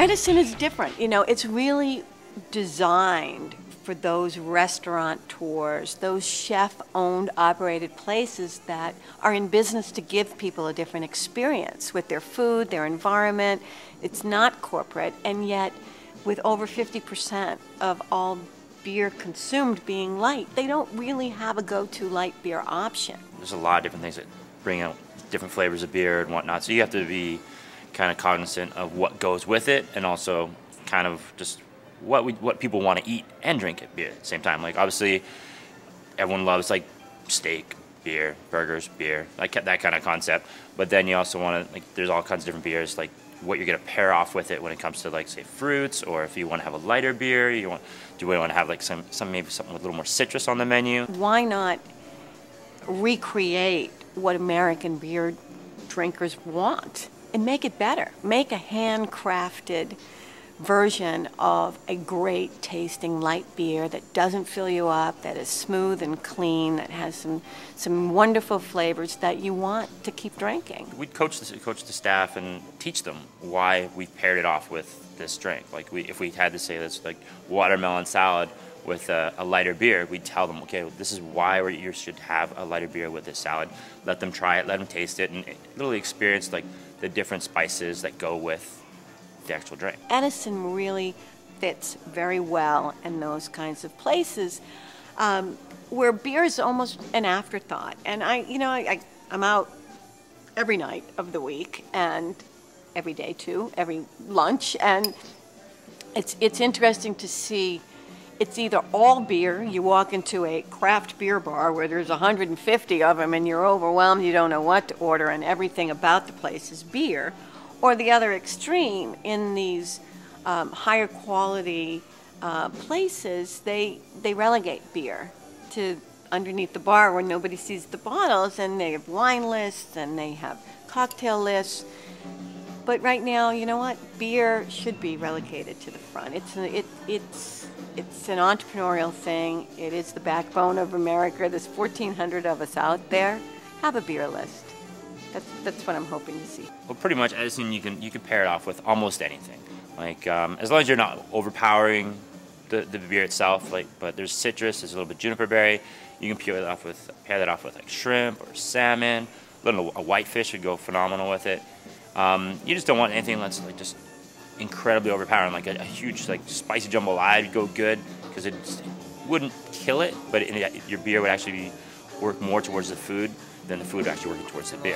Edison is different. You know, it's really designed for those restaurateurs, those chef-owned, operated places that are in business to give people a different experience with their food, their environment. It's not corporate, and yet with over 50% of all beer consumed being light, they don't really have a go-to light beer option. There's a lot of different things that bring out different flavors of beer and whatnot, so you have to be kind of cognizant of what goes with it, and also kind of just what people want to eat and drink at beer at the same time. Like obviously everyone loves like steak, beer, burgers, beer, like that kind of concept. But then you also want to, like, there's all kinds of different beers, like what you're gonna pair off with it when it comes to, like, say, fruits, or if you want to have a lighter beer, do you want to have like some maybe something with a little more citrus on the menu. Why not recreate what American beer drinkers want and make it better? Make a handcrafted version of a great tasting light beer that doesn't fill you up, that is smooth and clean, that has some wonderful flavors that you want to keep drinking. We'd coach the staff and teach them why we paired it off with this drink. Like if we had to say this, like watermelon salad with a lighter beer, we'd tell them, okay, this is why you should have a lighter beer with this salad. Let them try it, let them taste it, and literally experience like the different spices that go with the actual drink. Edison really fits very well in those kinds of places where beer is almost an afterthought. And I'm out every night of the week, and every day too, every lunch, and it's interesting to see. It's either all beer, you walk into a craft beer bar where there's 150 of them and you're overwhelmed, you don't know what to order, and everything about the place is beer, or the other extreme, in these higher quality places, they relegate beer to underneath the bar where nobody sees the bottles, and they have wine lists and they have cocktail lists. But right now, you know what? Beer should be relegated to the front. It's an entrepreneurial thing. It is the backbone of America. There's 1,400 of us out there. Have a beer list. That's what I'm hoping to see. Well, pretty much Edison, you can pair it off with almost anything. Like as long as you're not overpowering the beer itself. Like, but there's citrus, there's a little bit of juniper berry. You can pair that off with like shrimp or salmon. A whitefish would go phenomenal with it. You just don't want anything that's like just incredibly overpowering. Like a huge like spicy jambalaya would go good because it wouldn't kill it, but your beer would actually work more towards the food than the food actually working towards the beer.